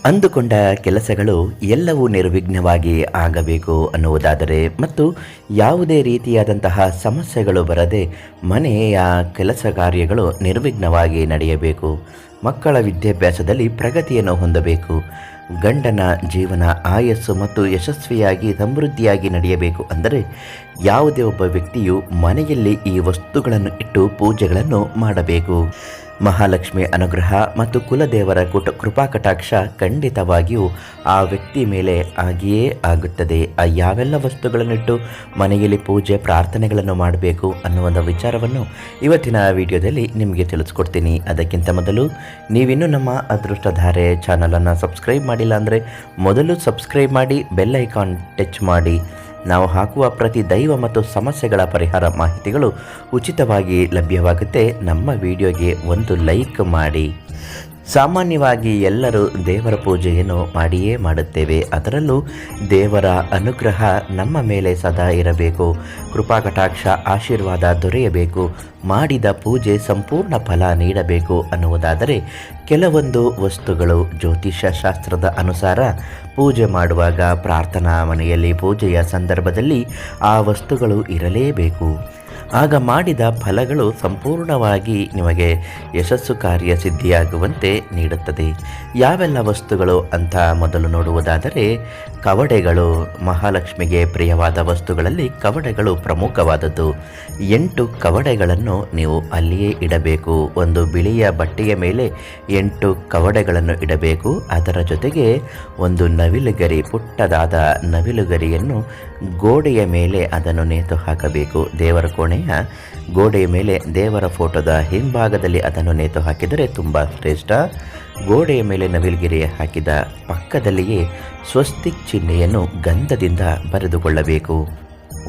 ಅಂದುಕೊಂಡ ಕೆಲಸಗಳು ಎಲ್ಲವೂ ನಿರ್ವಿಘ್ನವಾಗಿ ಆಗಬೇಕು ಅನ್ನುವುದಾದರೆ ಮತ್ತು ಯಾವುದೇ ರೀತಿಯಾದಂತಹ ಸಮಸ್ಯೆಗಳು ಬರದೆ ಮನೆಯ ಕೆಲಸ ಕಾರ್ಯಗಳು ನಿರ್ವಿಘ್ನವಾಗಿ ನಡೆಯಬೇಕು. ಮಕ್ಕಳ ವಿದ್ಯಾಭ್ಯಾಸದಲ್ಲಿ ಪ್ರಗತಿಯನ್ನು ಹೊಂದಬೇಕು. ಗಂಡನ ಜೀವನ ಆಯಸ್ಸು ಮತ್ತು ಯಶಸ್ವಿಯಾಗಿ ಸಮೃದ್ಧಿಯಾಗಿ ನಡೆಯಬೇಕು ಅಂದರೆ ಯಾವುದೇ ಒಬ್ಬ ವ್ಯಕ್ತಿಯು ಮನೆಯಲ್ಲಿ ಈ ವಸ್ತುಗಳನ್ನು ಇಟ್ಟು ಪೂಜೆಗಳನ್ನು ಮಾಡಬೇಕು. ಮಹಾಲಕ್ಷ್ಮಿ ಅನುಗ್ರಹ ಮತ್ತು ಕುಲದೇವರ ಕೃಪಾ ಕಟಾಕ್ಷ ಖಂಡಿತವಾಗಿಯೂ ಆ ವ್ಯಕ್ತಿ ಮೇಲೆ ಆಗಿಯೇ ಆಗುತ್ತದೆ. ಆ ಯಾವೆಲ್ಲ ವಸ್ತುಗಳನ್ನಿಟ್ಟು ಮನೆಯಲ್ಲಿ ಪೂಜೆ ಪ್ರಾರ್ಥನೆಗಳನ್ನು ಮಾಡಬೇಕು ಅನ್ನುವಂಥ ವಿಚಾರವನ್ನು ಇವತ್ತಿನ ವಿಡಿಯೋದಲ್ಲಿ ನಿಮಗೆ ತಿಳಿಸ್ಕೊಡ್ತೀನಿ. ಅದಕ್ಕಿಂತ ಮೊದಲು ನೀವಿನ್ನೂ ನಮ್ಮ ಅದೃಷ್ಟಧಾರೆ ಚಾನಲನ್ನು ಸಬ್ಸ್ಕ್ರೈಬ್ ಮಾಡಿಲ್ಲ ಅಂದರೆ ಮೊದಲು ಸಬ್ಸ್ಕ್ರೈಬ್ ಮಾಡಿ, ಬೆಲ್ ಐಕಾನ್ ಟಚ್ ಮಾಡಿ. ನಾವು ಹಾಕುವ ಪ್ರತಿ ದೈವ ಮತ್ತು ಸಮಸ್ಯೆಗಳ ಪರಿಹಾರ ಮಾಹಿತಿಗಳು ಉಚಿತವಾಗಿ ಲಭ್ಯವಾಗುತ್ತೆ. ನಮ್ಮ ವಿಡಿಯೋಗೆ ಒಂದು ಲೈಕ್ ಮಾಡಿ. ಸಾಮಾನ್ಯವಾಗಿ ಎಲ್ಲರೂ ದೇವರ ಪೂಜೆಯನ್ನು ಮಾಡಿಯೇ ಮಾಡುತ್ತೇವೆ. ಅದರಲ್ಲೂ ದೇವರ ಅನುಗ್ರಹ ನಮ್ಮ ಮೇಲೆ ಸದಾ ಇರಬೇಕು, ಕೃಪಾ ಕಟಾಕ್ಷ ಆಶೀರ್ವಾದ ದೊರೆಯಬೇಕು, ಮಾಡಿದ ಪೂಜೆ ಸಂಪೂರ್ಣ ಫಲ ನೀಡಬೇಕು ಅನ್ನುವುದಾದರೆ ಕೆಲವೊಂದು ವಸ್ತುಗಳು ಜ್ಯೋತಿಷ್ಯ ಶಾಸ್ತ್ರದ ಅನುಸಾರ ಪೂಜೆ ಮಾಡುವಾಗ ಪ್ರಾರ್ಥನಾ ಮನೆಯಲ್ಲಿ ಪೂಜೆಯ ಸಂದರ್ಭದಲ್ಲಿ ಆ ವಸ್ತುಗಳು ಇರಲೇಬೇಕು. ಆಗ ಮಾಡಿದ ಫಲಗಳು ಸಂಪೂರ್ಣವಾಗಿ ನಿಮಗೆ ಯಶಸ್ಸು ಕಾರ್ಯ ಸಿದ್ಧಿಯಾಗುವಂತೆ ನೀಡುತ್ತದೆ. ಯಾವೆಲ್ಲ ವಸ್ತುಗಳು ಅಂತ ಮೊದಲು ನೋಡುವುದಾದರೆ ಕವಡೆಗಳು. ಮಹಾಲಕ್ಷ್ಮಿಗೆ ಪ್ರಿಯವಾದ ವಸ್ತುಗಳಲ್ಲಿ ಕವಡೆಗಳು ಪ್ರಮುಖವಾದದ್ದು. 8 ಕವಡೆಗಳನ್ನು ನೀವು ಅಲ್ಲಿಯೇ ಇಡಬೇಕು. ಒಂದು ಬಿಳಿಯ ಬಟ್ಟೆಯ ಮೇಲೆ 8 ಕವಡೆಗಳನ್ನು ಇಡಬೇಕು. ಅದರ ಜೊತೆಗೆ ಒಂದು ನವಿಲುಗರಿ, ಪುಟ್ಟದಾದ ನವಿಲುಗರಿಯನ್ನು ಗೋಡೆಯ ಮೇಲೆ ಅದನ್ನು ನೇತು ಹಾಕಬೇಕು. ದೇವರ ಕೋಣೆಯ ಗೋಡೆಯ ಮೇಲೆ ದೇವರ ಫೋಟೋದ ಹಿಂಭಾಗದಲ್ಲಿ ಅದನ್ನು ನೇತು ಹಾಕಿದರೆ ತುಂಬ ಶ್ರೇಷ್ಠ. ಗೋಡೆಯ ಮೇಲೆ ನವಿಲುಗಿರಿ ಹಾಕಿದ ಪಕ್ಕದಲ್ಲಿಯೇ ಸ್ವಸ್ತಿಕ್ ಚಿಹ್ನೆಯನ್ನು ಗಂಧದಿಂದ ಬರೆದುಕೊಳ್ಳಬೇಕು.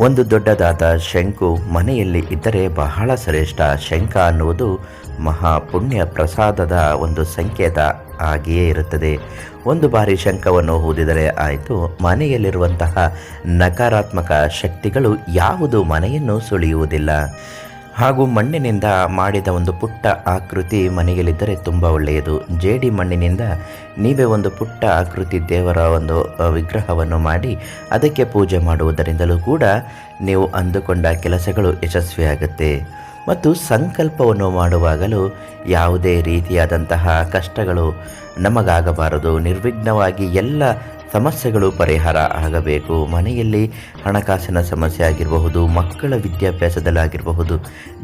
ಒಂದು ದೊಡ್ಡದಾದ ಶಂಕು ಮನೆಯಲ್ಲಿ ಇದ್ದರೆ ಬಹಳ ಶ್ರೇಷ್ಠ. ಶಂಖ ಅನ್ನುವುದು ಮಹಾಪುಣ್ಯ ಪ್ರಸಾದದ ಒಂದು ಸಂಕೇತ ಆಗಿಯೇ ಇರುತ್ತದೆ. ಒಂದು ಬಾರಿ ಶಂಖವನ್ನು ಊದಿದರೆ ಆಯಿತು. ಮನೆಯಲ್ಲಿರುವಂತಹ ನಕಾರಾತ್ಮಕ ಶಕ್ತಿಗಳು ಯಾವುದು ಮನೆಯನ್ನು ಸುಳಿಯುವುದಿಲ್ಲ. ಹಾಗೂ ಮಣ್ಣಿನಿಂದ ಮಾಡಿದ ಒಂದು ಪುಟ್ಟ ಆಕೃತಿ ಮನೆಯಲ್ಲಿದ್ದರೆ ತುಂಬ ಒಳ್ಳೆಯದು. ಜೇಡಿ ಮಣ್ಣಿನಿಂದ ನೀವೇ ಒಂದು ಪುಟ್ಟ ಆಕೃತಿ ದೇವರ ಒಂದು ವಿಗ್ರಹವನ್ನು ಮಾಡಿ ಅದಕ್ಕೆ ಪೂಜೆ ಮಾಡುವುದರಿಂದಲೂ ಕೂಡ ನೀವು ಅಂದುಕೊಂಡ ಕೆಲಸಗಳು ಯಶಸ್ವಿಯಾಗುತ್ತೆ. ಮತ್ತು ಸಂಕಲ್ಪವನ್ನು ಮಾಡುವಾಗಲೂ ಯಾವುದೇ ರೀತಿಯಾದಂತಹ ಕಷ್ಟಗಳು ನಮಗಾಗಬಾರದು. ನಿರ್ವಿಘ್ನವಾಗಿ ಎಲ್ಲ ಸಮಸ್ಯೆಗಳು ಪರಿಹಾರ ಆಗಬೇಕು. ಮನೆಯಲ್ಲಿ ಹಣಕಾಸಿನ ಸಮಸ್ಯೆ ಆಗಿರಬಹುದು, ಮಕ್ಕಳ ವಿದ್ಯಾಭ್ಯಾಸದಲ್ಲಾಗಿರಬಹುದು,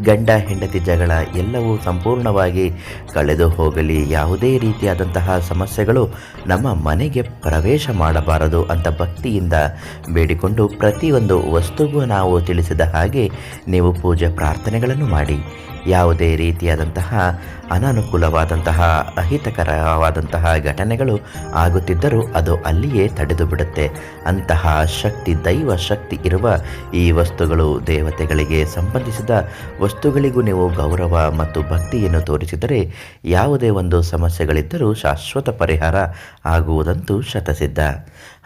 ಗಂಡ ಹೆಂಡತಿ ಜಗಳ ಎಲ್ಲವೂ ಸಂಪೂರ್ಣವಾಗಿ ಕಳೆದು ಹೋಗಲಿ. ಯಾವುದೇ ರೀತಿಯಾದಂತಹ ಸಮಸ್ಯೆಗಳು ನಮ್ಮ ಮನೆಗೆ ಪ್ರವೇಶ ಮಾಡಬಾರದು ಅಂತ ಭಕ್ತಿಯಿಂದ ಬೇಡಿಕೊಂಡು ಪ್ರತಿಯೊಂದು ವಸ್ತುಗೂ ನಾವು ತಿಳಿಸಿದ ಹಾಗೆ ನೀವು ಪೂಜೆ ಪ್ರಾರ್ಥನೆಗಳನ್ನು ಮಾಡಿ. ಯಾವುದೇ ರೀತಿಯಾದಂತಹ ಅನಾನುಕೂಲವಾದಂತಹ ಅಹಿತಕರವಾದಂತಹ ಘಟನೆಗಳು ಆಗುತ್ತಿದ್ದರೂ ಅದು ಅಲ್ಲಿಯೇ ತಡೆದು ಬಿಡುತ್ತೆ. ಅಂತಹ ಶಕ್ತಿ, ದೈವ ಶಕ್ತಿ ಇರುವ ಈ ವಸ್ತುಗಳು, ದೇವತೆಗಳಿಗೆ ಸಂಬಂಧಿಸಿದ ವಸ್ತುಗಳಿಗೂ ನೀವು ಗೌರವ ಮತ್ತು ಭಕ್ತಿಯನ್ನು ತೋರಿಸಿದರೆ ಯಾವುದೇ ಒಂದು ಸಮಸ್ಯೆಗಳಿದ್ದರೂ ಶಾಶ್ವತ ಪರಿಹಾರ ಆಗುವುದಂತೂ ಶತಸಿದ್ಧ.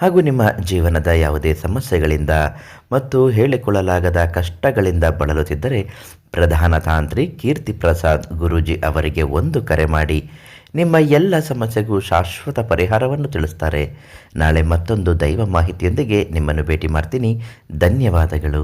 ಹಾಗೂ ನಿಮ್ಮ ಜೀವನದ ಯಾವುದೇ ಸಮಸ್ಯೆಗಳಿಂದ ಮತ್ತು ಹೇಳಿಕೊಳ್ಳಲಾಗದ ಕಷ್ಟಗಳಿಂದ ಬಳಲುತ್ತಿದ್ದರೆ ಪ್ರಧಾನ ತಾಂತ್ರಿ ಕೀರ್ತಿ ಪ್ರಸಾದ್ ಗುರೂಜಿ ಅವರಿಗೆ ಒಂದು ಕರೆ ಮಾಡಿ ನಿಮ್ಮ ಎಲ್ಲ ಸಮಸ್ಯೆಗೂ ಶಾಶ್ವತ ಪರಿಹಾರವನ್ನು ತಿಳಿಸ್ತಾರೆ. ನಾಳೆ ಮತ್ತೊಂದು ದೈವ ಮಾಹಿತಿಯೊಂದಿಗೆ ನಿಮ್ಮನ್ನು ಭೇಟಿ ಮಾಡ್ತೀನಿ. ಧನ್ಯವಾದಗಳು.